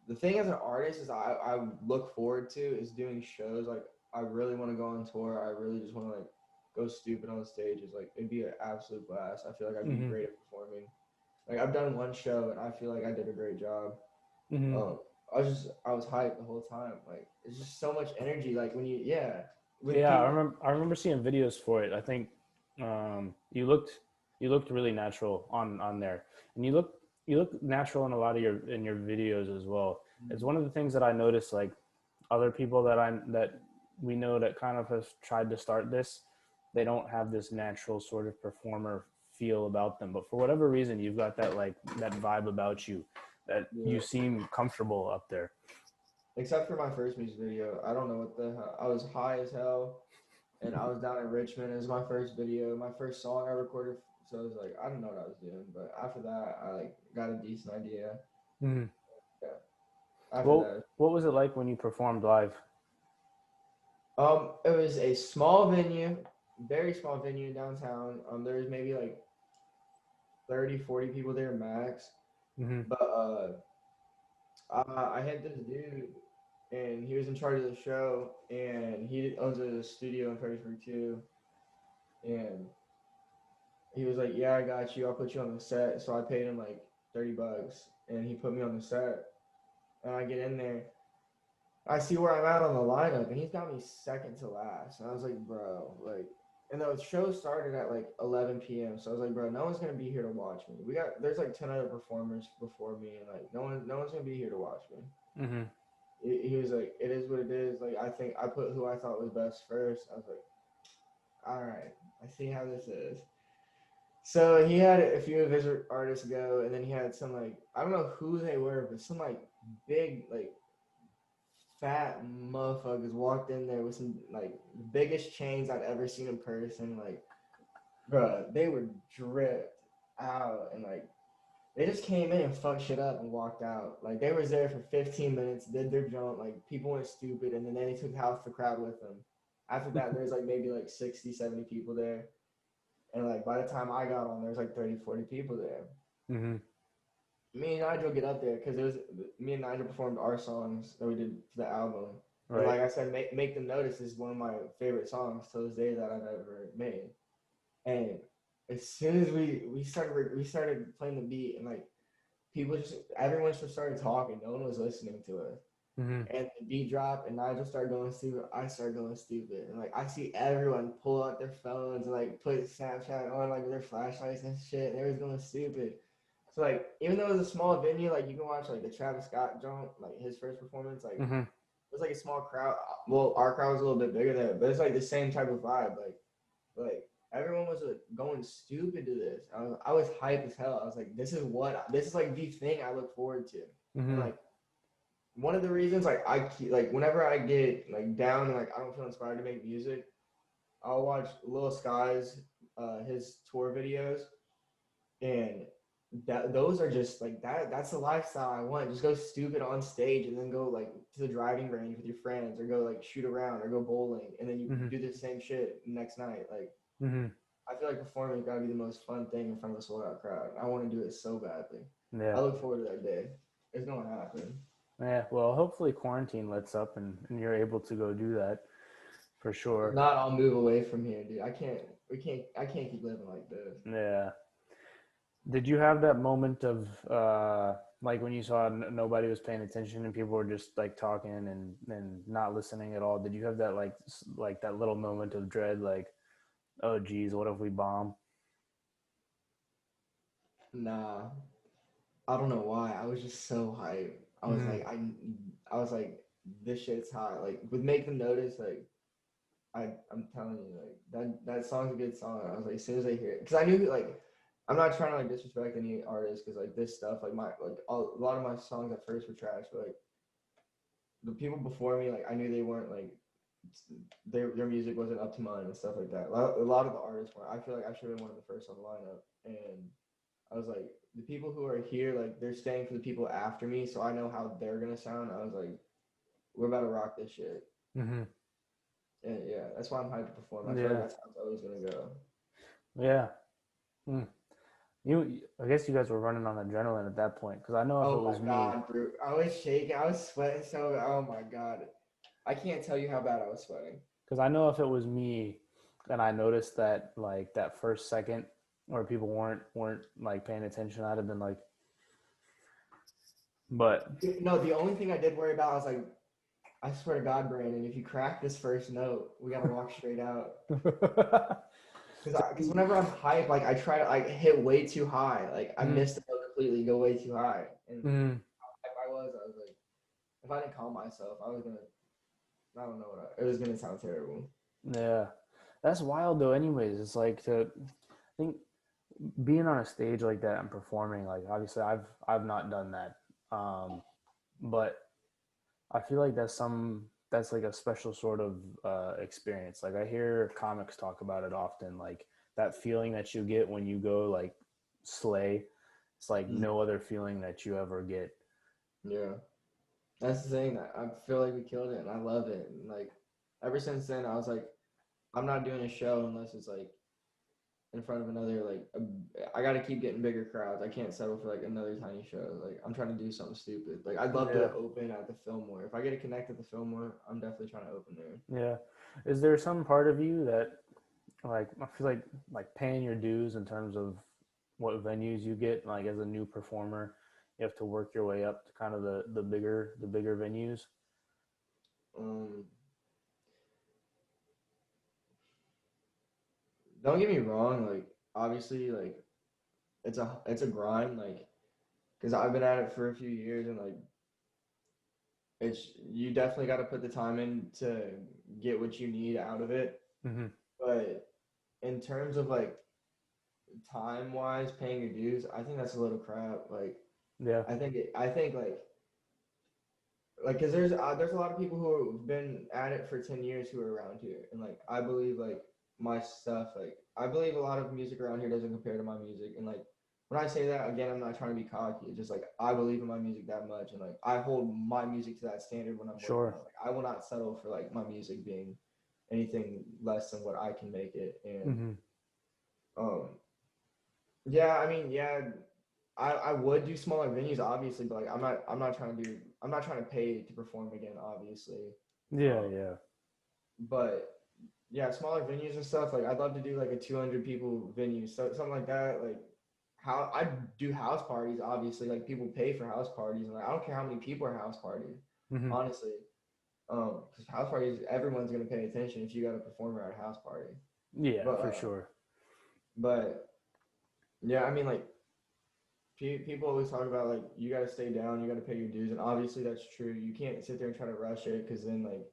the thing as an artist is I look forward to is doing shows. Like I really want to go on tour. I really just want to like go stupid on the stages. Like it'd be an absolute blast. I feel like I'd be Hmm. great at performing. Like I've done one show and I feel like I did a great job. Hmm. Um, I was hyped the whole time. Like it's just so much energy. Like when you with Yeah, people. I remember seeing videos for it. I think you looked really natural on there, and you look natural in a lot of your videos as well. It's one of the things that I noticed. Like other people that we know that kind of have tried to start this, they don't have this natural sort of performer feel about them. But for whatever reason, you've got that like that vibe about you that you Yeah. seem comfortable up there. Except for my first music video, I don't know what the hell. I was high as hell, and I was down in Richmond. It was my first video, my first song I recorded. So I was like, I don't know what I was doing. But after that, I like got a decent idea. Mm. Yeah. After Well, that, what was it like when you performed live? it was a small venue, very small venue downtown. There was maybe like 30, 40 people there max. Hmm. But I had this dude, and he was in charge of the show, and he owns a studio in Fredericksburg too. And he was like, "Yeah, I got you. I'll put you on the set." So I paid him like $30, and he put me on the set. And I get in there, I see where I'm at on the lineup, and he's got me second to last. And I was like, "Bro, like." And the show started at like 11 p.m. So I was like, "Bro, no one's gonna be here to watch me. There's like 10 other performers before me, and like no one's gonna be here to watch me." Hmm. He was like, "It is what it is." Like I think I put who I thought was best first. I was like, "All right, I see how this is." So he had a few of his artists go, and then he had some like I don't know who they were, but some like big like fat motherfuckers walked in there with some like the biggest chains I'd ever seen in person. Like, bruh, they were dripped out, and like they just came in and fucked shit up and walked out. Like they was there for 15 minutes, did their jump, like people went stupid, and then they took half the crowd with them. After that, there's like maybe like 60, 70 people there. And like by the time I got on, there's like 30, 40 people there. Hmm. Me and Nigel get up there because it was me and Nigel performed our songs that we did for the album. And Right. like I said, make them notice is one of my favorite songs to this day that I've ever made. And as soon as we started playing the beat and like people just everyone just started talking. No one was listening to us. Hmm. And the beat dropped and Nigel started going stupid. I started going stupid. And like I see everyone pull out their phones and like put Snapchat on like with their flashlights and shit. And they was going stupid. So like even though it was a small venue, like you can watch like the Travis Scott jump, like his first performance, like Hmm. it was like a small crowd. Well, our crowd was a little bit bigger there, but it's like the same type of vibe. Like everyone was like, going stupid to this. I was hype as hell. I was like, this is like the thing I look forward to. And Hmm. like one of the reasons like like whenever I get like down and like I don't feel inspired to make music, I'll watch Lil Skies his tour videos, and those are just like that's the lifestyle I want. Just go stupid on stage and then go like to the driving range with your friends or go like shoot around or go bowling and then you Hmm. do the same shit next night. Like Hmm. I feel like performing gotta be the most fun thing in front of a sold out crowd. I want to do it so badly. Yeah. I look forward to that day. It's gonna happen. Yeah. Well, hopefully quarantine lets up and you're able to go do that for If sure. not, I'll move away from here, dude. I can't. We can't. I can't keep living like this. Yeah. Did you have that moment of like when you saw nobody was paying attention and people were just like talking and not listening at all? Did you have that like that little moment of dread, like, oh geez, what if we bomb? Nah, I don't know why. I was just so hyped. Hmm. I was like, this shit's hot. Like with Make Them Notice, like I'm telling you, like that song's a good song. I was like, as soon as I hear it, because I knew like I'm not trying to like disrespect any artist, because like this stuff, like a lot of my songs at first were trash, but like the people before me, like I knew they weren't like their music wasn't up to mine and stuff like that. A lot of the artists were. I feel like I should have been one of the first on the lineup, and I was like, the people who are here, like they're staying for the people after me, so I know how they're gonna sound. I was like, we're about to rock this shit, Hmm. and yeah, that's why I'm hyped to perform. I feel like Yeah. that's how it's always gonna go. Yeah. Hmm. I guess you guys were running on adrenaline at that point, because I know if it Oh my was me, God, bro. I was shaking. I was sweating so, oh my God. I can't tell you how bad I was sweating. because I know if it was me, and I noticed that like that first second where people weren't like paying attention, I'd have been like, but No, the only thing I did worry about, I was like, I swear to God, Brandon, if you crack this first note, we gotta walk straight out. Because whenever I'm hyped, like I try to like hit way too high. Like I mm, missed the note completely, go way too high. And mm, if I was like, if I didn't calm myself, I was gonna, I don't know it was gonna sound terrible. yeah, that's wild though. Anyways, it's like I think being on a stage like that and performing, like obviously I've not done that, but I feel like that's like a special sort of experience. Like I hear comics talk about it often, like that feeling that you get when you go like slay. It's like Mhm. no other feeling that you ever get. Yeah, that's the thing. I feel like we killed it, and I love it. And like ever since then, I was like, I'm not doing a show unless it's like in front of another like I got to keep getting bigger crowds. I can't settle for like another tiny show. Like I'm trying to do something stupid. Like I'd love Yeah, to open at the Fillmore. If I get to connect at the Fillmore, I'm definitely trying to open there. yeah. Is there some part of you that like I feel like paying your dues in terms of what venues you get, like as a new performer, you have to work your way up to kind of the bigger venues. Um, don't get me wrong. Like obviously, like it's a grind. Like because I've been at it for a few years, and like it's you definitely got to put the time in to get what you need out of it. Hmm. But in terms of like time wise, paying your dues, I think that's a little crap. Like Yeah. I think like because there's a lot of people who have been at it for 10 years who are around here, and like I believe like my stuff, like I believe a lot of music around here doesn't compare to my music, and like when I say that again, I'm not trying to be cocky. It's just like I believe in my music that much, and like I hold my music to that standard when I'm working Sure. on it. Like I will not settle for like my music being anything less than what I can make it, and Hmm. um yeah, I mean, yeah, I would do smaller venues, obviously, but like I'm not trying to pay to perform again, obviously. Yeah, Um, yeah. but yeah, smaller venues and stuff. Like I'd love to do like a 200 people venue, so something like that. Like how I do house parties, obviously. Like people pay for house parties, and like I don't care how many people are house parties, Hmm. honestly. Because house parties, everyone's gonna pay attention if you got a performer at a house party. Yeah, But for sure. but yeah, I mean like people always talk about like you got to stay down, you got to pay your dues, and obviously that's true. You can't sit there and try to rush it because then like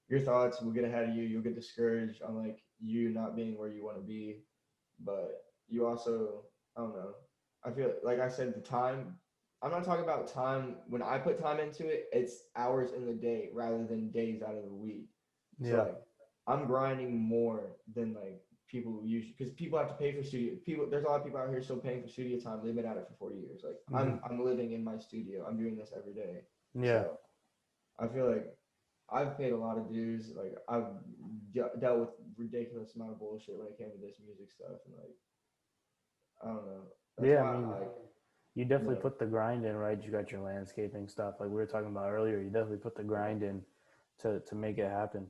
your thoughts will get ahead of you. You'll get discouraged on like you not being where you want to be, but you also I don't know. I feel like I said the time. I'm not talking about time when I put time into it. It's hours in the day rather than days out of the week. So Yeah. like I'm grinding more than like people usually because people have to pay for studio. People there's a lot of people out here still paying for studio time. They've been at it for 40 years. Like Hmm. I'm living in my studio. I'm doing this every day. Yeah. So I feel like I've paid a lot of dues. Like I've dealt with ridiculous amount of bullshit when it came to this music stuff, and like I don't know. That's Yeah, I why mean, I like you definitely yeah. put the grind in, right? You got your landscaping stuff like we were talking about earlier. You definitely put the grind in to make it happen.